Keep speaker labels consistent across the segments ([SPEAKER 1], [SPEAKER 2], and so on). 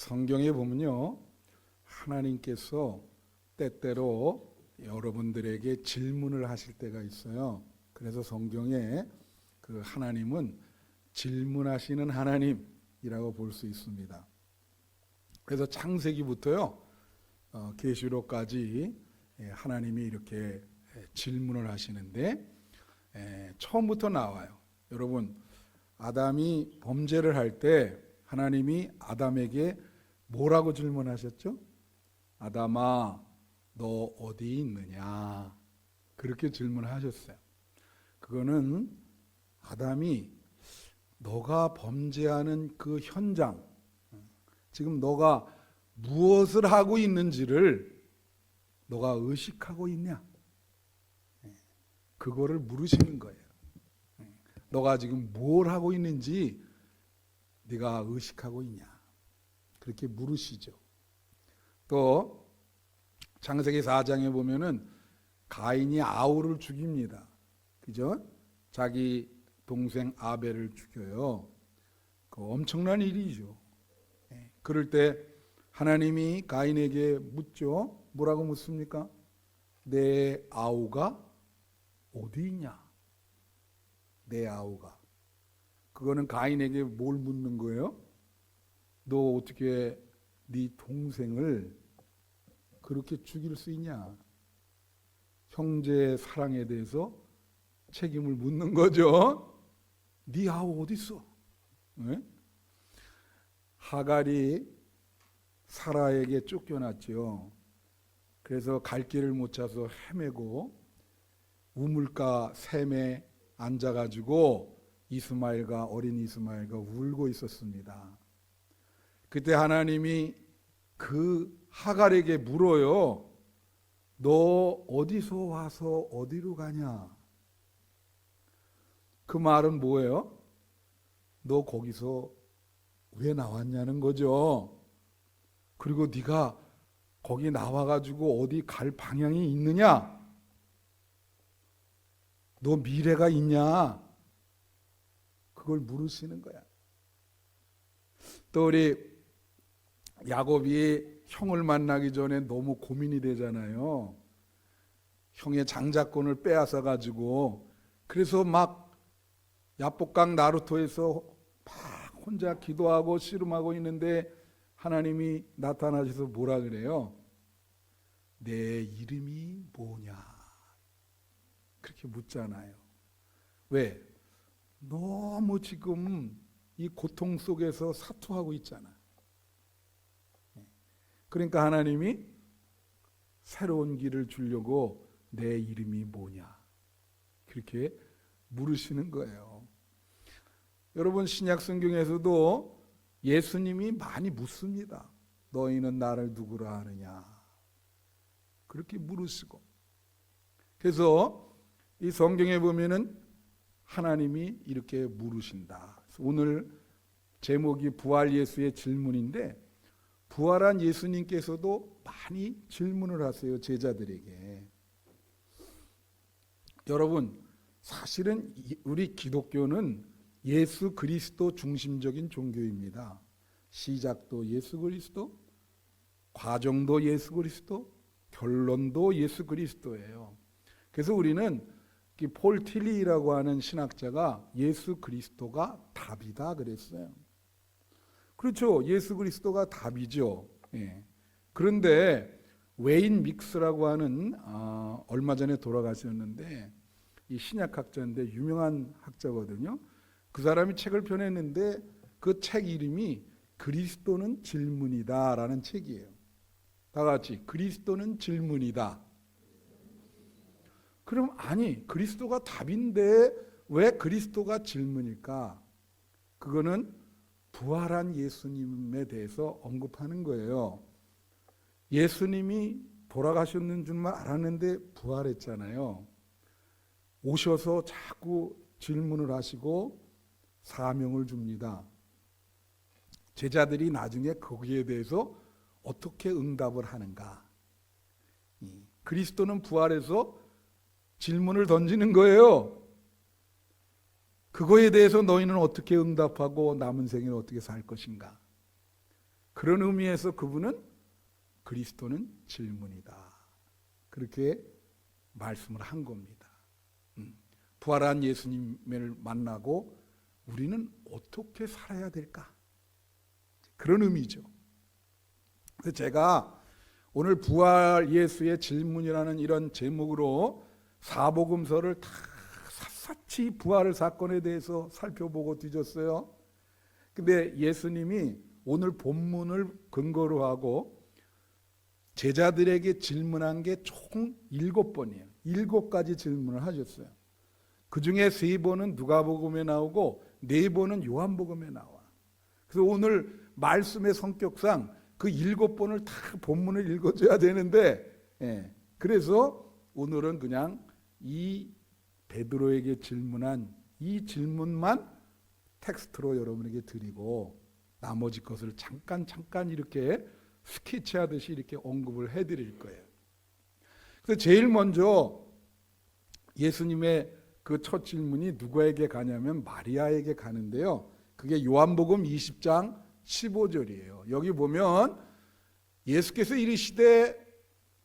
[SPEAKER 1] 성경에 보면요, 하나님께서 때때로 여러분들에게 질문을 하실 때가 있어요. 그래서 성경에 그 하나님은 질문하시는 하나님이라고 볼 수 있습니다. 그래서 창세기부터요, 계시록까지 하나님이 이렇게 질문을 하시는데, 처음부터 나와요. 여러분, 아담이 범죄를 할 때 하나님이 아담에게 뭐라고 질문하셨죠? 아담아, 너 어디 있느냐? 그렇게 질문하셨어요. 그거는 아담이 너가 범죄하는 그 현장, 지금 너가 무엇을 하고 있는지를 너가 의식하고 있냐? 그거를 물으시는 거예요. 너가 지금 뭘 하고 있는지 네가 의식하고 있냐? 그렇게 물으시죠. 또 창세기 4장에 보면은 가인이 아우를 죽입니다. 그죠? 자기 동생 아벨을 죽여요. 그 엄청난 일이죠. 그럴 때 하나님이 가인에게 묻죠. 뭐라고 묻습니까? 내 아우가 어디 있냐? 내 아우가. 그거는 가인에게 뭘 묻는 거예요? 너 어떻게 네 동생을 그렇게 죽일 수 있냐? 형제의 사랑에 대해서 책임을 묻는 거죠. 네 아우 어디 있어? 네? 하갈이 사라에게 쫓겨났죠. 그래서 갈 길을 못 찾아서 헤매고 우물가 샘에 앉아가지고 이스마엘과 어린 이스마엘과 울고 있었습니다. 그때 하나님이 그 하갈에게 물어요. 너 어디서 와서 어디로 가냐? 그 말은 뭐예요? 너 거기서 왜 나왔냐는 거죠. 그리고 네가 거기 나와가지고 어디 갈 방향이 있느냐? 너 미래가 있냐? 그걸 물으시는 거야. 또 우리 야곱이 형을 만나기 전에 너무 고민이 되잖아요. 형의 장자권을 빼앗아 가지고 그래서 막 야복강 나루토에서 막 혼자 기도하고 씨름하고 있는데 하나님이 나타나셔서 뭐라 그래요? 내 이름이 뭐냐? 그렇게 묻잖아요. 왜? 너무 지금 이 고통 속에서 사투하고 있잖아. 그러니까 하나님이 새로운 길을 주려고 내 이름이 뭐냐? 그렇게 물으시는 거예요. 여러분, 신약 성경에서도 예수님이 많이 묻습니다. 너희는 나를 누구라 하느냐? 그렇게 물으시고. 그래서 이 성경에 보면은 하나님이 이렇게 물으신다. 오늘 제목이 부활 예수의 질문인데 부활한 예수님께서도 많이 질문을 하세요. 제자들에게. 여러분, 사실은 우리 기독교는 예수 그리스도 중심적인 종교입니다. 시작도 예수 그리스도, 과정도 예수 그리스도, 결론도 예수 그리스도예요. 그래서 우리는 폴 틸리라고 하는 신학자가 예수 그리스도가 답이다 그랬어요. 그렇죠. 예수 그리스도가 답이죠. 예. 그런데 웨인 믹스라고 하는 얼마 전에 돌아가셨는데 이 신약학자인데 유명한 학자거든요. 그 사람이 책을 펴냈는데 그 책 이름이 그리스도는 질문이다라는 책이에요. 다 같이 그리스도는 질문이다. 그럼 아니 그리스도가 답인데 왜 그리스도가 질문일까? 그거는 부활한 예수님에 대해서 언급하는 거예요. 예수님이 돌아가셨는 줄만 알았는데 부활했잖아요. 오셔서 자꾸 질문을 하시고 사명을 줍니다. 제자들이 나중에 거기에 대해서 어떻게 응답을 하는가? 그리스도는 부활해서 질문을 던지는 거예요. 그거에 대해서 너희는 어떻게 응답하고 남은 생을 어떻게 살 것인가? 그런 의미에서 그분은 그리스도는 질문이다. 그렇게 말씀을 한 겁니다. 부활한 예수님을 만나고 우리는 어떻게 살아야 될까? 그런 의미죠. 그래서 제가 오늘 부활 예수의 질문이라는 이런 제목으로 사복음서를 다 샅샅이 부활의 사건에 대해서 살펴보고 뒤졌어요. 근데 예수님이 오늘 본문을 근거로 하고 제자들에게 질문한 게 총 7번이에요. 7가지 질문을 하셨어요. 그 중에 3번은 누가복음에 나오고 4번은 요한복음에 나와. 그래서 오늘 말씀의 성격상 그 7번을 다 본문을 읽어줘야 되는데, 그래서 오늘은 그냥 이 베드로에게 질문한 이 질문만 텍스트로 여러분에게 드리고 나머지 것을 잠깐 이렇게 스케치하듯이 이렇게 언급을 해드릴 거예요. 그래서 제일 먼저 예수님의 그 첫 질문이 누구에게 가냐면 마리아에게 가는데요. 그게 요한복음 20장 15절이에요. 여기 보면 예수께서 이르시되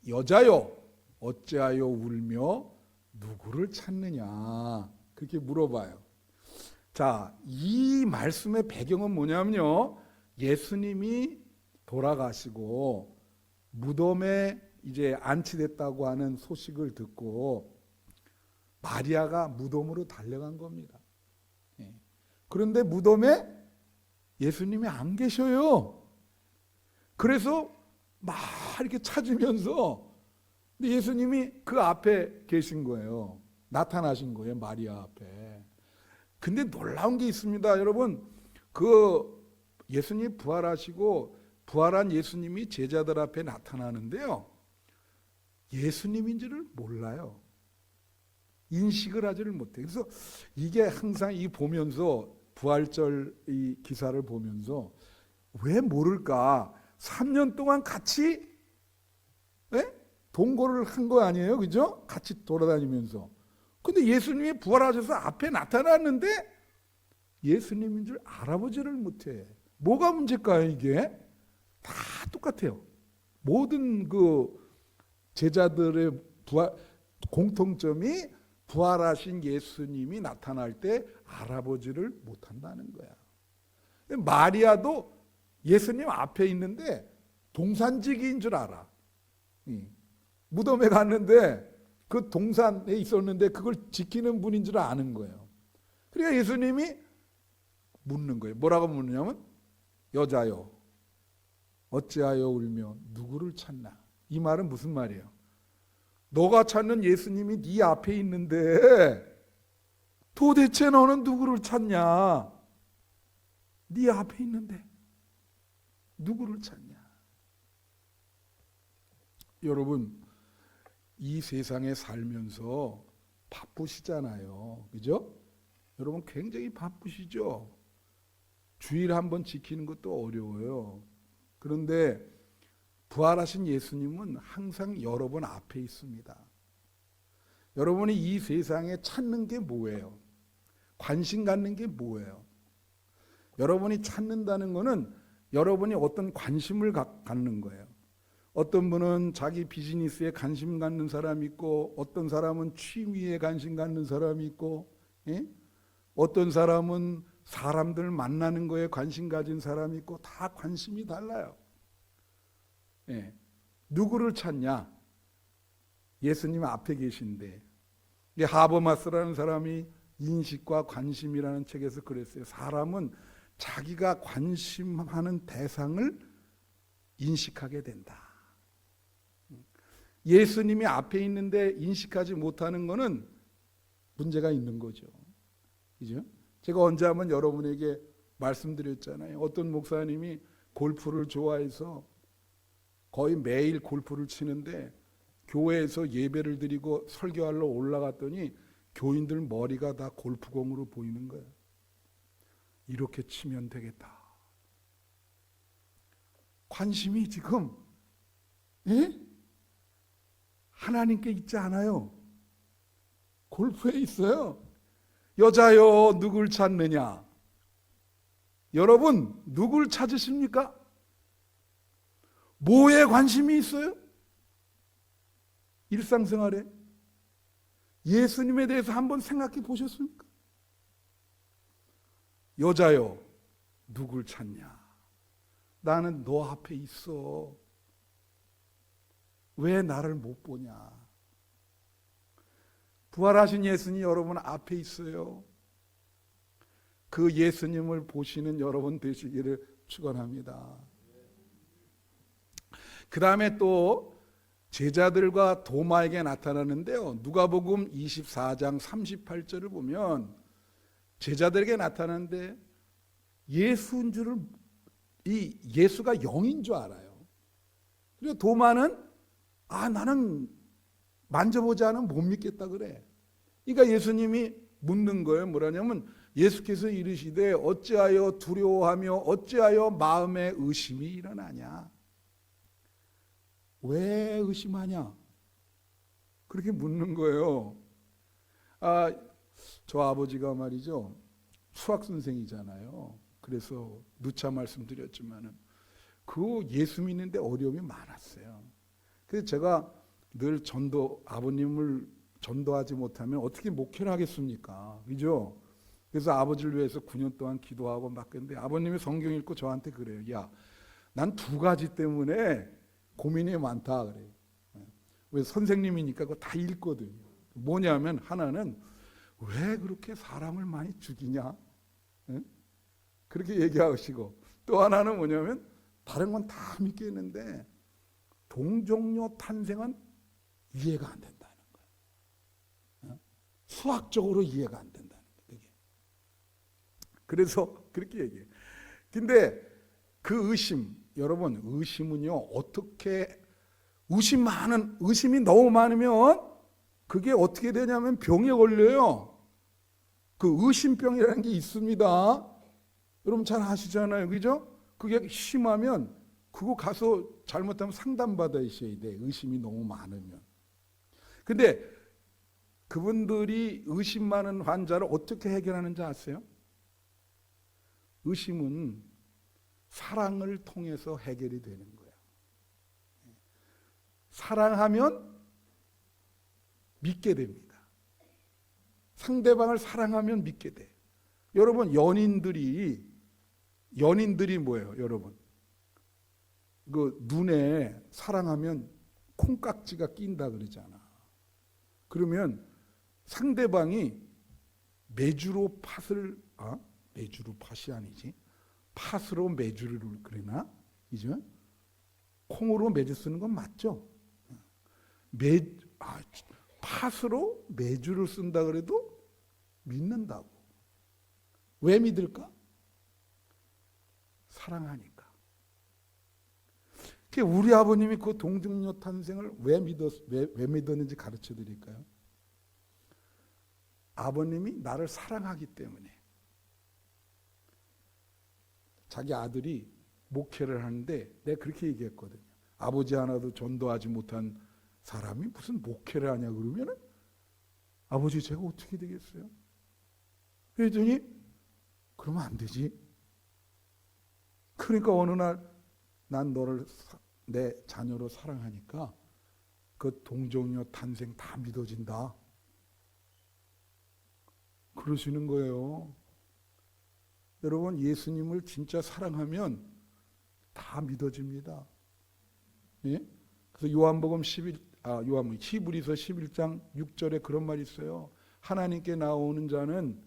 [SPEAKER 1] 여자여 어찌하여 울며 누구를 찾느냐 그렇게 물어봐요. 자, 이 말씀의 배경은 뭐냐면요. 예수님이 돌아가시고 무덤에 이제 안치됐다고 하는 소식을 듣고 마리아가 무덤으로 달려간 겁니다. 그런데 무덤에 예수님이 안 계셔요. 그래서 막 이렇게 찾으면서 예수님이 그 앞에 계신 거예요. 나타나신 거예요. 마리아 앞에. 근데 놀라운 게 있습니다. 여러분, 그 예수님 부활하시고 부활한 예수님이 제자들 앞에 나타나는데요. 예수님인지를 몰라요. 인식을 하지를 못해. 그래서 이게 항상 이 보면서 부활절 이 기사를 보면서 왜 모를까? 3년 동안 같이 동거를 한 거 아니에요? 그죠? 같이 돌아다니면서. 근데 예수님이 부활하셔서 앞에 나타났는데 예수님인 줄 알아보지를 못해. 뭐가 문제일까요, 이게? 다 똑같아요. 모든 그 제자들의 공통점이 부활하신 예수님이 나타날 때 알아보지를 못한다는 거야. 마리아도 예수님 앞에 있는데 동산지기인 줄 알아. 무덤에 갔는데 그 동산에 있었는데 그걸 지키는 분인 줄 아는 거예요. 그러니까 예수님이 묻는 거예요. 뭐라고 묻느냐면 여자여 어찌하여 울며 누구를 찾나. 이 말은 무슨 말이에요? 너가 찾는 예수님이 네 앞에 있는데 도대체 너는 누구를 찾냐? 네 앞에 있는데 누구를 찾냐? 여러분, 이 세상에 살면서 바쁘시잖아요. 그죠? 여러분 굉장히 바쁘시죠? 주일 한번 지키는 것도 어려워요. 그런데 부활하신 예수님은 항상 여러분 앞에 있습니다. 여러분이 이 세상에 찾는 게 뭐예요? 관심 갖는 게 뭐예요? 여러분이 찾는다는 것은 여러분이 어떤 관심을 갖는 거예요. 어떤 분은 자기 비즈니스에 관심 갖는 사람이 있고, 어떤 사람은 취미에 관심 갖는 사람이 있고, 어떤 사람은 사람들 만나는 거에 관심 가진 사람이 있고, 다 관심이 달라요. 누구를 찾냐? 예수님 앞에 계신데, 하버마스라는 사람이 인식과 관심이라는 책에서 그랬어요. 사람은 자기가 관심하는 대상을 인식하게 된다. 예수님이 앞에 있는데 인식하지 못하는 것은 문제가 있는 거죠. 그죠? 제가 언제 한번 여러분에게 말씀드렸잖아요. 어떤 목사님이 골프를 좋아해서 거의 매일 골프를 치는데 교회에서 예배를 드리고 설교하러 올라갔더니 교인들 머리가 다 골프공으로 보이는 거예요. 이렇게 치면 되겠다. 관심이 지금 하나님께 있지 않아요. 골프에 있어요. 여자여 누굴 찾느냐? 여러분 누굴 찾으십니까? 뭐에 관심이 있어요? 일상생활에 예수님에 대해서 한번 생각해 보셨습니까? 여자여, 누굴 찾냐? 나는 너 앞에 있어. 왜 나를 못 보냐? 부활하신 예수님 여러분 앞에 있어요. 그 예수님을 보시는 여러분 되시기를 축원합니다. 그 다음에 또 제자들과 도마에게 나타나는데요. 누가복음 24장 38절을 보면 제자들에게 나타나는데 예수인 줄을 예수가 영인 줄 알아요. 그리고 도마는 나는 만져보지 않으면 못 믿겠다 그래. 그러니까 예수님이 묻는 거예요. 뭐라냐면 예수께서 이르시되 어찌하여 두려워하며 어찌하여 마음에 의심이 일어나냐? 왜 의심하냐? 그렇게 묻는 거예요. 저 아버지가 말이죠. 수학 선생이잖아요. 그래서 누차 말씀드렸지만은 그 예수 믿는데 어려움이 많았어요. 그래서 제가 늘 아버님을 전도하지 못하면 어떻게 목회를 하겠습니까? 그죠? 그래서 아버지를 위해서 9년 동안 기도하고 막 했는데 아버님이 성경 읽고 저한테 그래요. 야, 난 두 가지 때문에 고민이 많다 그래요. 왜 선생님이니까 그거 다 읽거든요. 뭐냐면 하나는 왜 그렇게 사람을 많이 죽이냐? 그렇게 얘기하시고 또 하나는 뭐냐면 다른 건 다 믿겠는데 동정녀 탄생은 이해가 안 된다는 거예요. 수학적으로 이해가 안 된다는 거예요. 그래서 그렇게 얘기해요. 근데 그 의심, 여러분 의심은요 어떻게 의심이 너무 많으면 그게 어떻게 되냐면 병에 걸려요. 그 의심병이라는 게 있습니다. 여러분 잘 아시잖아요. 그죠? 그게 심하면 그거 가서 잘못하면 상담받으셔야 돼. 의심이 너무 많으면. 근데 그분들이 의심 많은 환자를 어떻게 해결하는지 아세요? 의심은 사랑을 통해서 해결이 되는 거예요. 사랑하면 믿게 됩니다. 상대방을 사랑하면 믿게 돼. 여러분 연인들이 뭐예요? 여러분 그 눈에 사랑하면 콩깍지가 낀다 그러잖아. 그러면 상대방이 메주로 팥이 아니지. 팥으로 메주를 그러나? 이제 콩으로 메주 쓰는 건 맞죠? 팥으로 메주를 쓴다 그래도 믿는다고. 왜 믿을까? 사랑하니까. 우리 아버님이 그 동정녀 탄생을 왜 믿었는지 가르쳐 드릴까요? 아버님이 나를 사랑하기 때문에. 자기 아들이 목회를 하는데 내가 그렇게 얘기했거든요. 아버지 하나도 전도하지 못한 사람이 무슨 목회를 하냐 그러면은 아버지 제가 어떻게 되겠어요? 그랬더니 그러면 안 되지. 그러니까 어느 날 난 너를 내 자녀로 사랑하니까 그 동정녀 탄생 다 믿어진다. 그러시는 거예요. 여러분 예수님을 진짜 사랑하면 다 믿어집니다. 예? 그래서 히브리서 11장 6절에 그런 말이 있어요. 하나님께 나오는 자는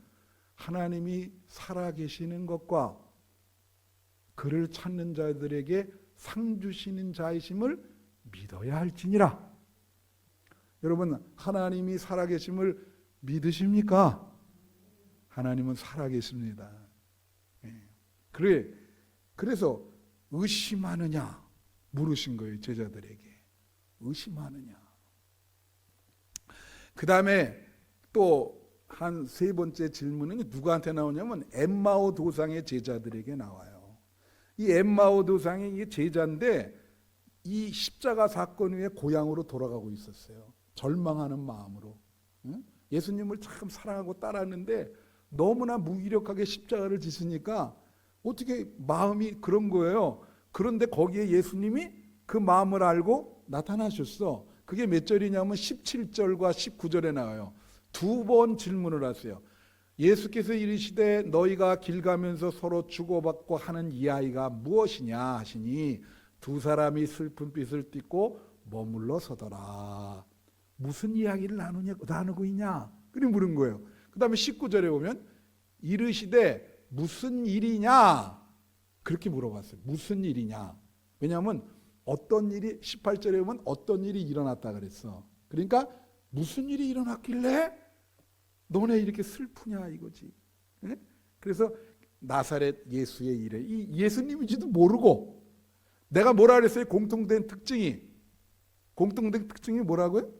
[SPEAKER 1] 하나님이 살아계시는 것과 그를 찾는 자들에게 상 주시는 자이심을 믿어야 할지니라. 여러분 하나님이 살아계심을 믿으십니까? 하나님은 살아계십니다. 그래서 의심하느냐 물으신 거예요. 제자들에게 의심하느냐. 그 다음에 또 한 세 번째 질문은 누구한테 나오냐면 엠마오 도상의 제자들에게 나와요. 이 엠마오 도상이 이게 제자인데 이 십자가 사건 후에 고향으로 돌아가고 있었어요. 절망하는 마음으로. 예수님을 참 사랑하고 따랐는데 너무나 무기력하게 십자가를 지시니까 어떻게 마음이 그런 거예요. 그런데 거기에 예수님이 그 마음을 알고 나타나셨어. 그게 몇 절이냐면 17절과 19절에 나와요. 두 번 질문을 하세요. 예수께서 이르시되 너희가 길 가면서 서로 주고받고 하는 이 아이가 무엇이냐 하시니 두 사람이 슬픈 빛을 띠고 머물러 서더라. 무슨 이야기를 나누고 있냐? 그렇게 물은 거예요. 그 다음에 19절에 보면 이르시되 무슨 일이냐? 그렇게 물어봤어요. 무슨 일이냐? 왜냐하면 어떤 일이 18절에 보면 어떤 일이 일어났다 그랬어. 그러니까 무슨 일이 일어났길래 너네 이렇게 슬프냐 이거지. 네? 그래서 나사렛 예수의 일에 이 예수님인지도 모르고 내가 뭐라 그랬어요? 공통된 특징이 뭐라고요?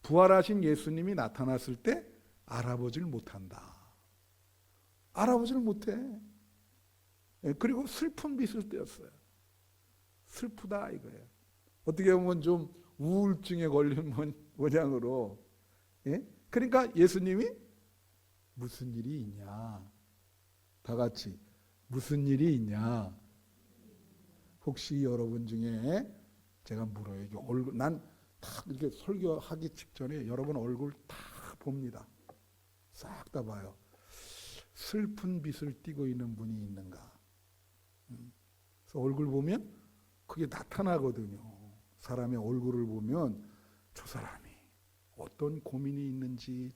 [SPEAKER 1] 부활하신 예수님이 나타났을 때 알아보질 못한다. 알아보질 못해. 그리고 슬픈 빛을 띄었어요. 슬프다 이거예요. 어떻게 보면 좀 우울증에 걸린 모양으로. 예? 그러니까 예수님이 무슨 일이 있냐? 다 같이 무슨 일이 있냐? 혹시 여러분 중에 제가 물어요. 얼굴 난 다 이렇게 설교하기 직전에 여러분 얼굴 다 봅니다. 싹 다 봐요. 슬픈 빛을 띠고 있는 분이 있는가? 그래서 얼굴 보면 그게 나타나거든요. 사람의 얼굴을 보면 저 사람이 어떤 고민이 있는지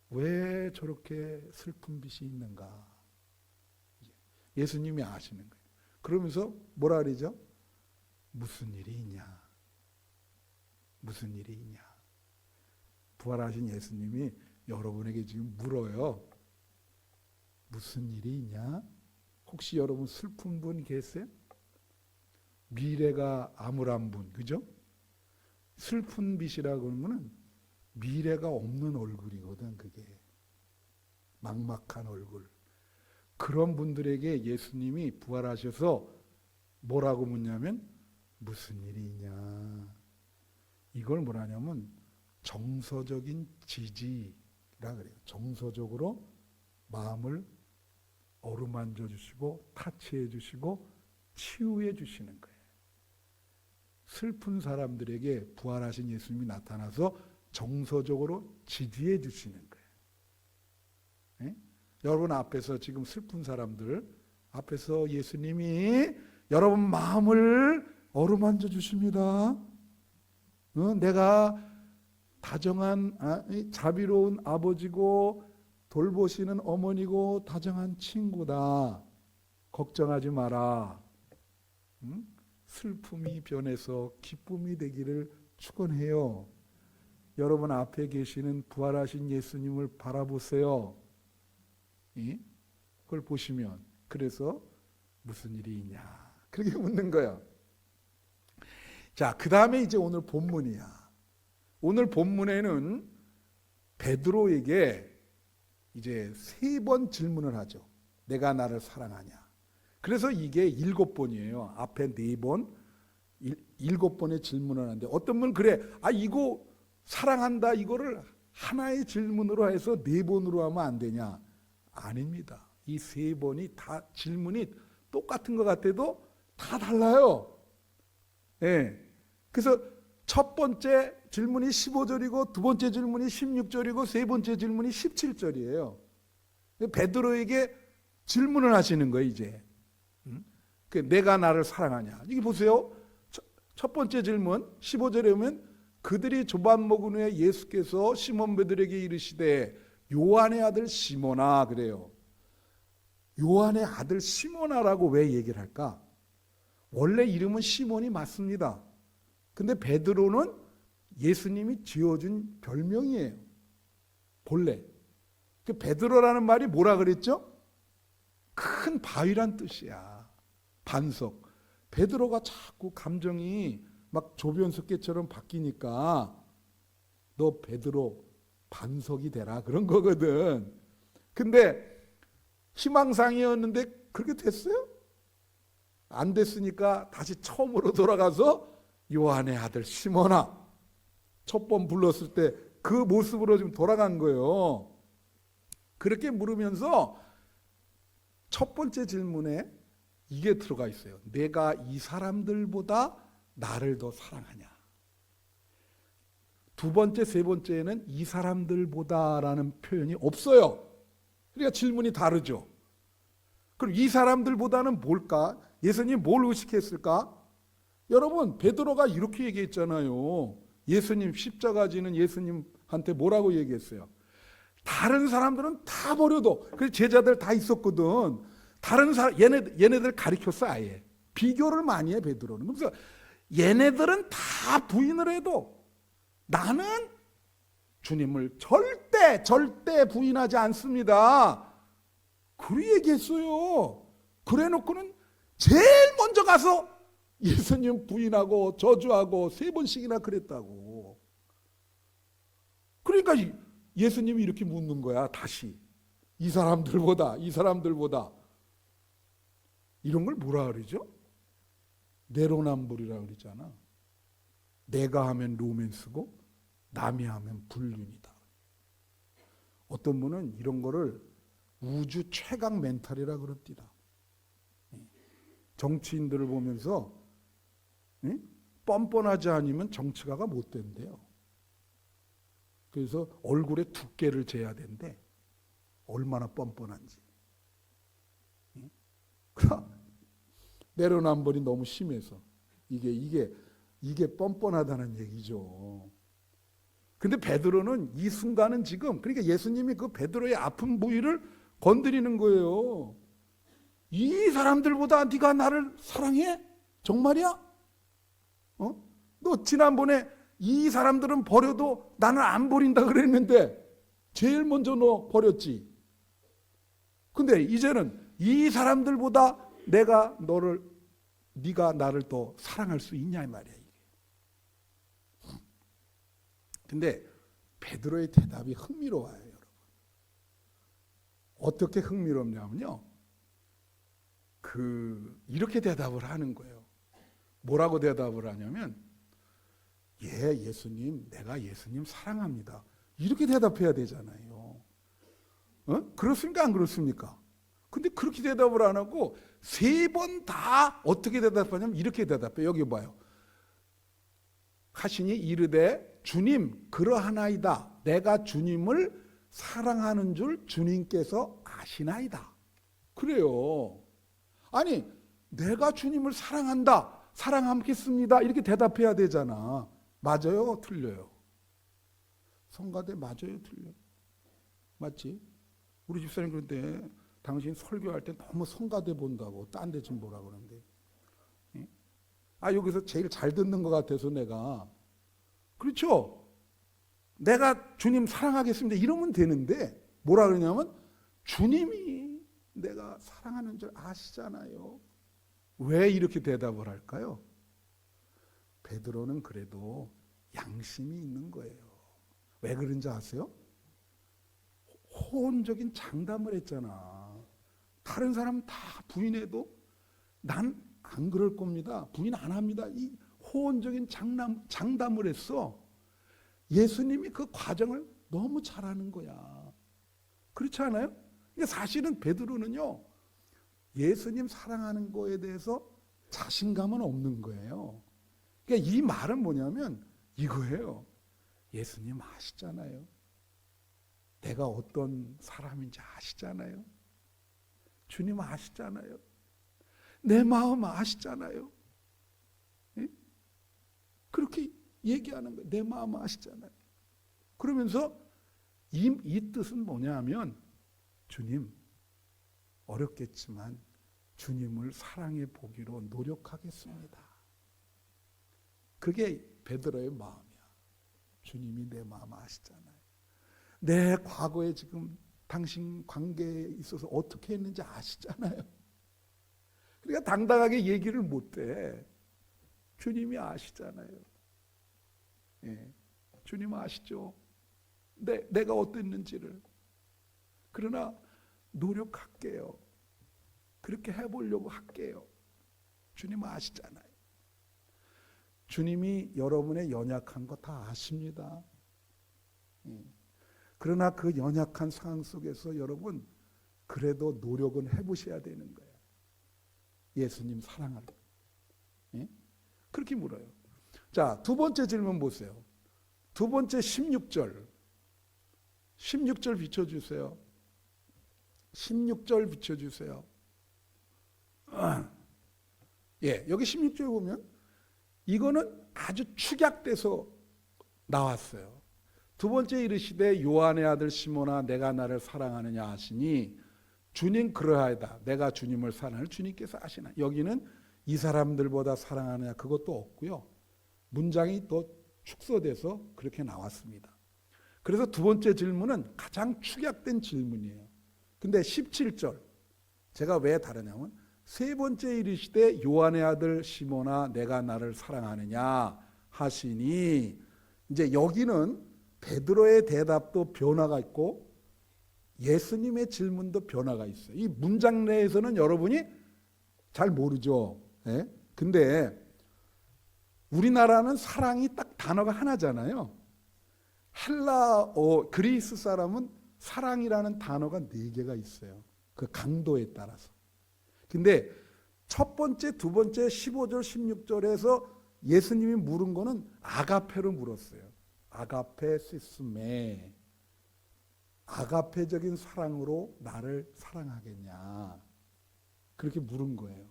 [SPEAKER 1] 왜 저렇게 슬픈 빛이 있는가? 예수님이 아시는 거예요. 그러면서 뭐라 그러죠? 무슨 일이 있냐? 무슨 일이 있냐? 부활하신 예수님이 여러분에게 지금 물어요. 무슨 일이 있냐? 혹시 여러분 슬픈 분 계세요? 미래가 암울한 분, 그죠? 슬픈 빛이라고 하면 미래가 없는 얼굴이거든, 그게. 막막한 얼굴. 그런 분들에게 예수님이 부활하셔서 뭐라고 묻냐면 무슨 일이 있냐? 이걸 뭐라냐면 정서적인 지지라 그래요. 정서적으로 마음을 어루만져 주시고 타치해 주시고 치유해 주시는 거예요. 슬픈 사람들에게 부활하신 예수님이 나타나서 정서적으로 지지해 주시는 거예요. 네? 여러분 앞에서 지금 슬픈 사람들 앞에서 예수님이 여러분 마음을 어루만져 주십니다. 내가 다정한 자비로운 아버지고 돌보시는 어머니고 다정한 친구다. 걱정하지 마라. 슬픔이 변해서 기쁨이 되기를 축원해요. 여러분 앞에 계시는 부활하신 예수님을 바라보세요. 그걸 보시면 그래서 무슨 일이 있냐 그렇게 묻는 거예요. 자, 그 다음에 이제 오늘 본문이야. 오늘 본문에는 베드로에게 이제 3번 질문을 하죠. 내가 나를 사랑하냐. 그래서 이게 7번이에요. 앞에 4번, 7번의 질문을 하는데 어떤 분은 그래. 이거 사랑한다 이거를 하나의 질문으로 해서 4번으로 하면 안 되냐. 아닙니다. 이 3번이 다 질문이 똑같은 것 같아도 다 달라요. 네. 그래서 첫 번째 질문이 15절이고 두 번째 질문이 16절이고 세 번째 질문이 17절이에요. 베드로에게 질문을 하시는 거예요, 이제. 내가 나를 사랑하냐. 이게 보세요. 첫 번째 질문 15절에 보면 그들이 조반 먹은 후에 예수께서 시몬 베드로에게 이르시되 요한의 아들 시몬아 그래요. 요한의 아들 시몬아라고 왜 얘기를 할까? 원래 이름은 시몬이 맞습니다. 근데 베드로는 예수님이 지어준 별명이에요. 본래. 그 베드로라는 말이 뭐라 그랬죠? 큰 바위란 뜻이야. 반석. 베드로가 자꾸 감정이 막 조변석계처럼 바뀌니까 너 베드로 반석이 되라 그런 거거든. 근데 희망상이었는데 그렇게 됐어요? 안 됐으니까 다시 처음으로 돌아가서 요한의 아들 시몬아 첫 번 불렀을 때 그 모습으로 지금 돌아간 거예요. 그렇게 물으면서 첫 번째 질문에 이게 들어가 있어요. 내가 이 사람들보다 나를 더 사랑하냐. 두 번째, 세 번째에는 이 사람들보다라는 표현이 없어요. 그러니까 질문이 다르죠. 그럼 이 사람들보다는 뭘까? 예수님 뭘 의식했을까? 여러분, 베드로가 이렇게 얘기했잖아요. 예수님 십자가 지는 예수님한테 뭐라고 얘기했어요? 다른 사람들은 다 버려도, 그래서 제자들 다 있었거든. 다른 사람, 얘네들 가리켰어, 아예. 비교를 많이 해, 베드로는. 그래서 얘네들은 다 부인을 해도 나는 주님을 절대 부인하지 않습니다. 그리 얘기했어요. 그래 놓고는 제일 먼저 가서 예수님 부인하고 저주하고 3번씩이나 그랬다고. 그러니까 예수님이 이렇게 묻는 거야, 다시. 이 사람들보다. 이런 걸 뭐라 그러죠? 내로남불이라고 그러잖아. 내가 하면 로맨스고 남이 하면 불륜이다. 어떤 분은 이런 거를 우주 최강 멘탈이라 그럽니다. 정치인들을 보면서 뻔뻔하지 않으면 정치가가 못 된대요. 그래서 얼굴에 두께를 재야 된대. 얼마나 뻔뻔한지. 내로남불이 너무 심해서 이게 뻔뻔하다는 얘기죠. 근데 베드로는 이 순간은 지금, 그러니까 예수님이 그 베드로의 아픈 부위를 건드리는 거예요. 이 사람들보다 네가 나를 사랑해? 정말이야? 너 지난번에 이 사람들은 버려도 나는 안 버린다 그랬는데 제일 먼저 너 버렸지. 근데 이제는 이 사람들보다 네가 나를 더 사랑할 수 있냐 이 말이야, 이게. 근데 베드로의 대답이 흥미로워요, 여러분. 어떻게 흥미롭냐면요. 이렇게 대답을 하는 거예요. 뭐라고 대답을 하냐면, 예수님, 내가 예수님 사랑합니다. 이렇게 대답해야 되잖아요. 그렇습니까? 안 그렇습니까? 근데 그렇게 대답을 안 하고 3번 다 어떻게 대답하냐면 이렇게 대답해요. 여기 봐요. 하시니 이르되 주님 그러하나이다. 내가 주님을 사랑하는 줄 주님께서 아시나이다. 그래요. 아니, 내가 주님을 사랑한다. 사랑하겠습니다. 이렇게 대답해야 되잖아. 맞아요? 틀려요? 성가대 맞아요? 틀려요? 맞지? 우리 집사님 그런데 당신 설교할 때 너무 성가대 본다고 딴 데 좀 보라 그러는데. 여기서 제일 잘 듣는 것 같아서 내가. 그렇죠? 내가 주님 사랑하겠습니다. 이러면 되는데 뭐라 그러냐면 주님이 내가 사랑하는 줄 아시잖아요. 왜 이렇게 대답을 할까요? 베드로는 그래도 양심이 있는 거예요. 왜 그런지 아세요? 호언적인 장담을 했잖아. 다른 사람 다 부인해도 난 안 그럴 겁니다. 부인 안 합니다. 이 호언적인 장담을 했어. 예수님이 그 과정을 너무 잘 아는 거야. 그렇지 않아요? 그러니까 사실은 베드로는요, 예수님 사랑하는 거에 대해서 자신감은 없는 거예요. 그러니까 이 말은 뭐냐면 이거예요. 예수님 아시잖아요. 내가 어떤 사람인지 아시잖아요. 주님 아시잖아요. 내 마음 아시잖아요. 예? 그렇게 얘기하는 거예요. 내 마음 아시잖아요. 그러면서 이 뜻은 뭐냐면 주님, 어렵겠지만 주님을 사랑해 보기로 노력하겠습니다. 그게 베드로의 마음이야. 주님이 내 마음 아시잖아요. 내 과거에 지금 당신 관계에 있어서 어떻게 했는지 아시잖아요. 그러니까 당당하게 얘기를 못해. 주님이 아시잖아요. 예, 주님 아시죠? 내가 어땠는지를. 그러나 노력할게요. 그렇게 해보려고 할게요. 주님 아시잖아요. 주님이 여러분의 연약한 거 다 아십니다. 그러나 그 연약한 상황 속에서 여러분 그래도 노력은 해보셔야 되는 거예요. 예수님 사랑하는 거예요. 예? 그렇게 물어요. 자, 두 번째 질문 보세요. 두 번째 16절. 16절 비춰주세요. 16절 비춰주세요. 예, 여기 16절 보면 이거는 아주 축약돼서 나왔어요. 두 번째 이르시되 요한의 아들 시몬아 내가 나를 사랑하느냐 하시니 주님 그러하다. 내가 주님을 사랑하는 주님께서 아시나. 여기는 이 사람들보다 사랑하느냐 그것도 없고요. 문장이 또 축소돼서 그렇게 나왔습니다. 그래서 두 번째 질문은 가장 축약된 질문이에요. 근데 17절 제가 왜 다르냐면 세 번째 이르시되 요한의 아들 시몬아 내가 나를 사랑하느냐 하시니 이제 여기는 베드로의 대답도 변화가 있고 예수님의 질문도 변화가 있어요. 이 문장 내에서는 여러분이 잘 모르죠. 예? 근데 우리나라는 사랑이 딱 단어가 하나잖아요. 그리스 사람은 사랑이라는 단어가 4개가 있어요. 그 강도에 따라서. 근데 첫 번째, 두 번째 15절, 16절에서 예수님이 물은 거는 아가페로 물었어요. 아가페 시스메. 아가페적인 사랑으로 나를 사랑하겠냐. 그렇게 물은 거예요.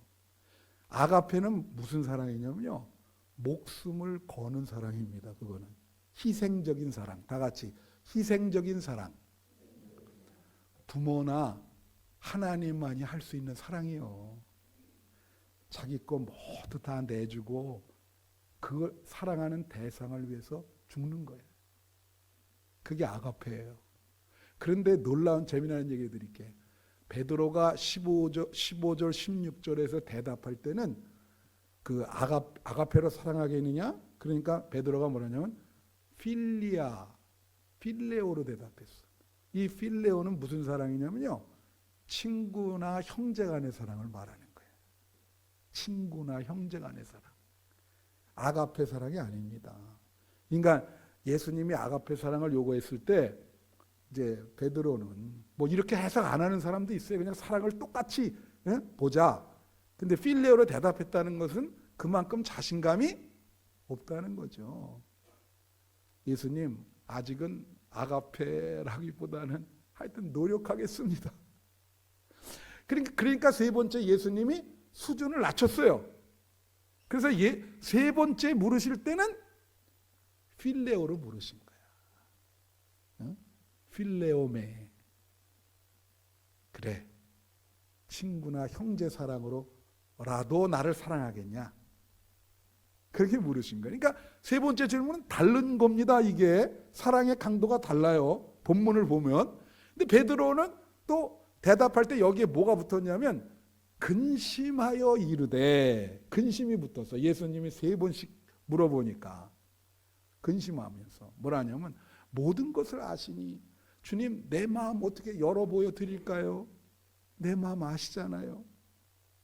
[SPEAKER 1] 아가페는 무슨 사랑이냐면요. 목숨을 거는 사랑입니다. 그거는. 희생적인 사랑. 다 같이 희생적인 사랑. 부모나 하나님만이 할 수 있는 사랑이요. 자기 거 모두 다 내주고 그걸 사랑하는 대상을 위해서 죽는 거예요. 그게 아가페예요. 그런데 놀라운 재미나는 얘기 드릴게요. 베드로가 15절 16절에서 대답할 때는 그 아가페로 사랑하겠느냐? 그러니까 베드로가 뭐라냐면 필레오로 대답했어. 이 필레오는 무슨 사랑이냐면요. 친구나 형제 간의 사랑을 말하는 거예요. 친구나 형제 간의 사랑. 아가페 사랑이 아닙니다. 그러니까 예수님이 아가페 사랑을 요구했을 때 이제 베드로는 뭐 이렇게 해석 안 하는 사람도 있어요. 그냥 사랑을 똑같이 보자. 근데 필레오로 대답했다는 것은 그만큼 자신감이 없다는 거죠. 예수님 아직은 아가페라기보다는 하여튼 노력하겠습니다. 그러니까 세 번째 예수님이 수준을 낮췄어요. 그래서 세 번째 물으실 때는 필레오로 물으신 거야. 필레오메. 그래. 친구나 형제 사랑으로라도 나를 사랑하겠냐? 그렇게 물으신 거예요. 그러니까 세 번째 질문은 다른 겁니다. 이게 사랑의 강도가 달라요. 본문을 보면. 근데 베드로는 또 대답할 때 여기에 뭐가 붙었냐면 근심하여 이르되 근심이 붙었어. 예수님이 세 번씩 물어보니까 근심하면서 뭐라냐면 모든 것을 아시니 주님 내 마음 어떻게 열어 보여 드릴까요? 내 마음 아시잖아요.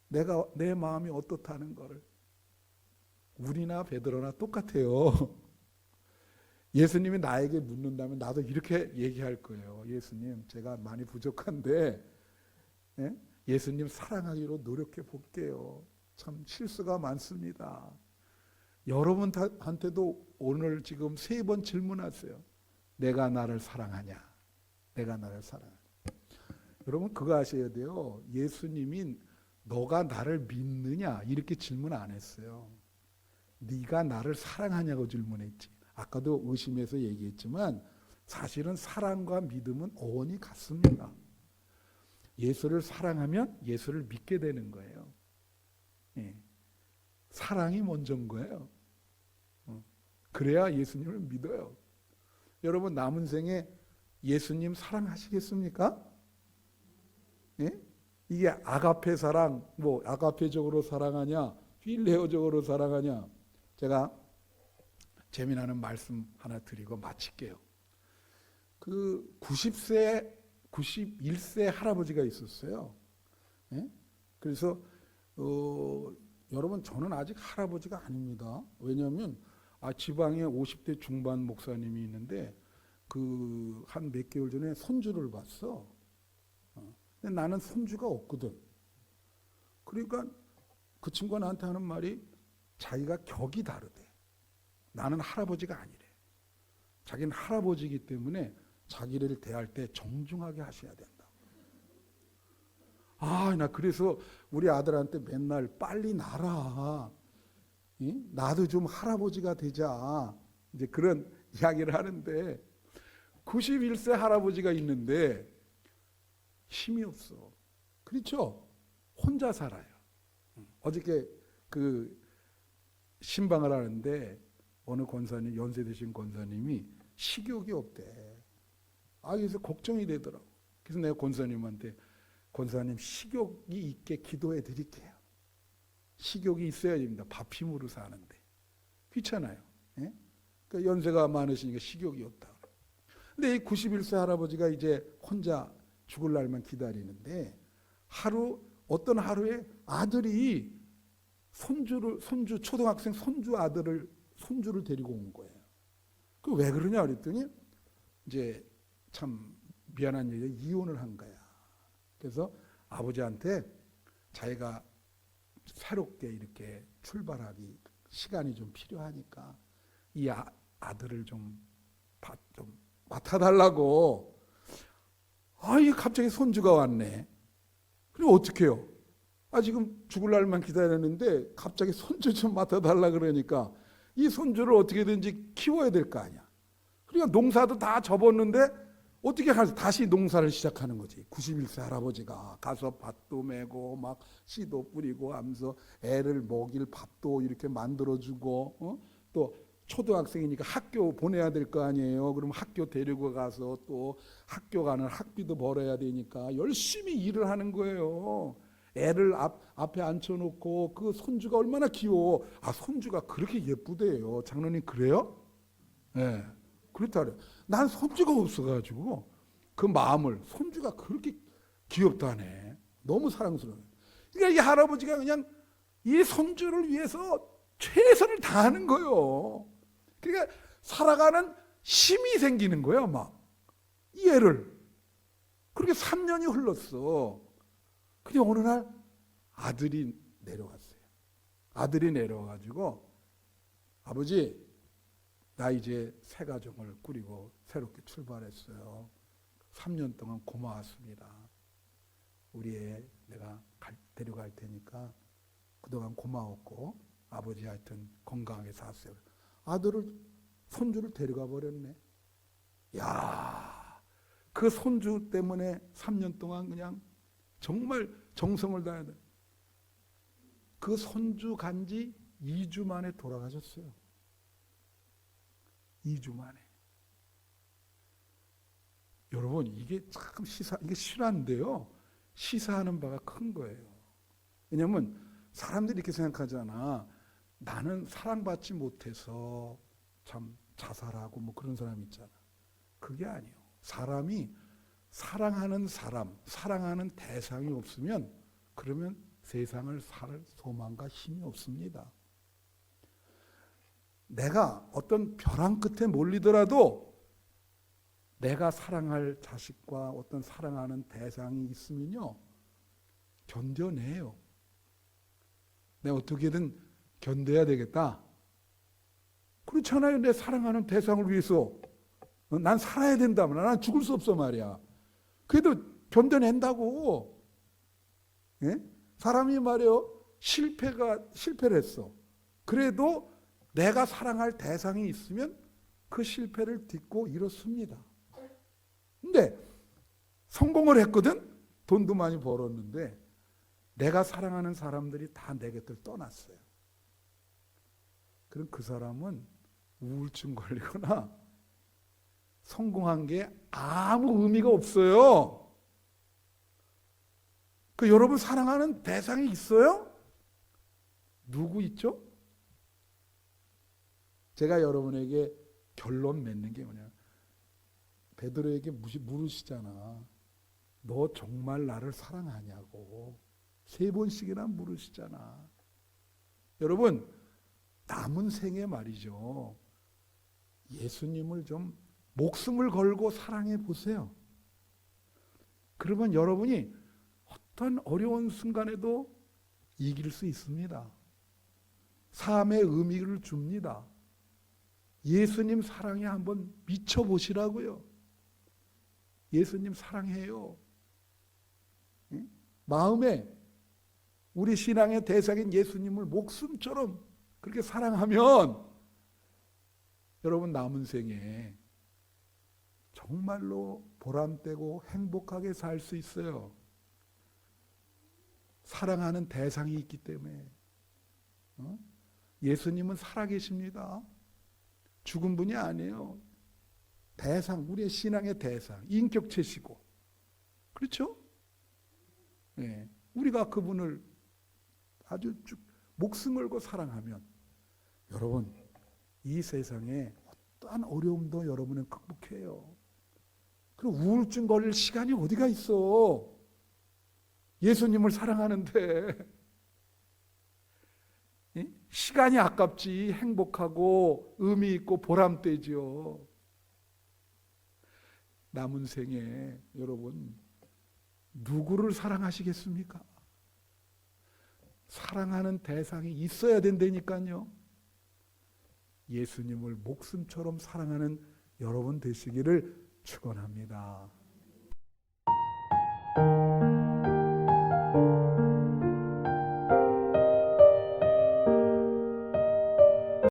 [SPEAKER 1] 내 마음이 어떻다는 거를. 우리나 베드로나 똑같아요. 예수님이 나에게 묻는다면 나도 이렇게 얘기할 거예요. 예수님 제가 많이 부족한데 예수님 사랑하기로 노력해 볼게요. 참 실수가 많습니다. 여러분한테도 오늘 지금 3번 질문하세요. 내가 나를 사랑하냐? 내가 나를 사랑하냐? 여러분 그거 아셔야 돼요. 예수님이 너가 나를 믿느냐? 이렇게 질문 안 했어요. 네가 나를 사랑하냐고 질문했지. 아까도 의심해서 얘기했지만 사실은 사랑과 믿음은 어원이 같습니다. 예수를 사랑하면 예수를 믿게 되는 거예요. 예. 사랑이 먼저인 거예요. 그래야 예수님을 믿어요. 여러분 남은 생에 예수님 사랑하시겠습니까? 예? 이게 아가페 사랑, 뭐 아가페적으로 사랑하냐, 필레오적으로 사랑하냐. 제가 재미나는 말씀 하나 드리고 마칠게요. 그 91세 할아버지가 있었어요. 예? 그래서 여러분 저는 아직 할아버지가 아닙니다. 왜냐하면 지방에 50대 중반 목사님이 있는데 그 한 몇 개월 전에 손주를 봤어. 근데 나는 손주가 없거든. 그러니까 그 친구가 나한테 하는 말이 자기가 격이 다르대. 나는 할아버지가 아니래. 자기는 할아버지이기 때문에 자기를 대할 때 정중하게 하셔야 된다. 나 그래서 우리 아들한테 맨날 빨리 나라. 나도 좀 할아버지가 되자. 이제 그런 이야기를 하는데 91세 할아버지가 있는데 힘이 없어. 그렇죠? 혼자 살아요. 어저께 그 신방을 하는데 어느 권사님, 연세 드신 권사님이 식욕이 없대. 그래서 걱정이 되더라고. 그래서 내가 권사님한테 권사님 식욕이 있게 기도해 드릴게요. 식욕이 있어야 됩니다. 밥 힘으로 사는데. 귀찮아요. 예? 그러니까 연세가 많으시니까 식욕이 없다. 근데 이 91세 할아버지가 이제 혼자 죽을 날만 기다리는데 어떤 하루에 아들이 손주 초등학생 손주를 데리고 온 거예요. 그 왜 그러냐 그랬더니 이제 참 미안한 얘기 이혼을 한 거야. 그래서 아버지한테 자기가 새롭게 이렇게 출발하기 시간이 좀 필요하니까 이 아들을 좀 맡아달라고. 이게 갑자기 손주가 왔네. 그럼 어떻게 해요? 지금 죽을 날만 기다렸는데 갑자기 손주 좀 맡아달라 그러니까 이 손주를 어떻게든지 키워야 될 거 아니야. 그러니까 농사도 다 접었는데 어떻게 다시 농사를 시작하는 거지. 91세 할아버지가 가서 밭도 메고 막 씨도 뿌리고 하면서 애를 먹일 밥도 이렇게 만들어주고 또 초등학생이니까 학교 보내야 될 거 아니에요. 그럼 학교 데리고 가서 또 학교 가는 학비도 벌어야 되니까 열심히 일을 하는 거예요. 애를 앞에 앉혀놓고 그 손주가 얼마나 귀여워. 손주가 그렇게 예쁘대요. 장로님 그래요? 네. 그렇다 그래. 난 손주가 없어가지고 그 마음을 손주가 그렇게 귀엽다네. 너무 사랑스러워요. 그러니까 이 할아버지가 그냥 이 손주를 위해서 최선을 다하는 거예요. 그러니까 살아가는 힘이 생기는 거예요. 막 이 애를 그렇게 3년이 흘렀어. 근데 어느 날 아들이 내려왔어요. 아들이 내려와가지고 아버지 나 이제 새 가정을 꾸리고 새롭게 출발했어요. 3년 동안 고마웠습니다. 우리 애 내가 데려갈 테니까 그동안 고마웠고 아버지 하여튼 건강하게 사세요. 손주를 데려가 버렸네. 그 손주 때문에 3년 동안 그냥 정말 정성을 다해야 돼. 그 손주 간지 2주 만에 돌아가셨어요. 2주 만에. 여러분 이게 참 이게 실화인데요. 시사하는 바가 큰 거예요. 왜냐하면 사람들이 이렇게 생각하잖아. 나는 사랑받지 못해서 참 자살하고 뭐 그런 사람 있잖아. 그게 아니에요. 사람이 사랑하는 사랑하는 대상이 없으면 그러면 세상을 살 소망과 힘이 없습니다. 내가 어떤 벼랑 끝에 몰리더라도 내가 사랑할 자식과 어떤 사랑하는 대상이 있으면요 견뎌내요. 내가 어떻게든 견뎌야 되겠다. 그렇잖아요. 내 사랑하는 대상을 위해서 난 살아야 된다. 난 죽을 수 없어 말이야. 그래도 견뎌낸다고. 예? 사람이 말이요 실패를 했어. 그래도 내가 사랑할 대상이 있으면 그 실패를 딛고 일어섭니다. 근데 성공을 했거든. 돈도 많이 벌었는데 내가 사랑하는 사람들이 다 내 곁을 떠났어요. 그럼 그 사람은 우울증 걸리거나 성공한 게 아무 의미가 없어요. 여러분 사랑하는 대상이 있어요? 누구 있죠? 제가 여러분에게 결론 맺는 게 뭐냐. 베드로에게 물으시잖아. 너 정말 나를 사랑하냐고. 3번씩이나 물으시잖아. 여러분 남은 생에 말이죠. 예수님을 좀 목숨을 걸고 사랑해 보세요. 그러면 여러분이 어떤 어려운 순간에도 이길 수 있습니다. 삶의 의미를 줍니다. 예수님 사랑에 한번 미쳐보시라고요. 예수님 사랑해요. 응? 마음에 우리 신앙의 대상인 예수님을 목숨처럼 그렇게 사랑하면 여러분 남은 생에 정말로 보람되고 행복하게 살 수 있어요. 사랑하는 대상이 있기 때문에. 예수님은 살아계십니다. 죽은 분이 아니에요. 대상, 우리의 신앙의 대상, 인격체시고. 그렇죠? 네. 우리가 그분을 아주 목숨 걸고 사랑하면 여러분 이 세상에 어떠한 어려움도 여러분은 극복해요. 그리고 우울증 걸릴 시간이 어디가 있어. 예수님을 사랑하는데 시간이 아깝지 행복하고 의미 있고 보람되죠. 남은 생에 여러분 누구를 사랑하시겠습니까? 사랑하는 대상이 있어야 된다니까요. 예수님을 목숨처럼 사랑하는 여러분 되시기를 축원합니다.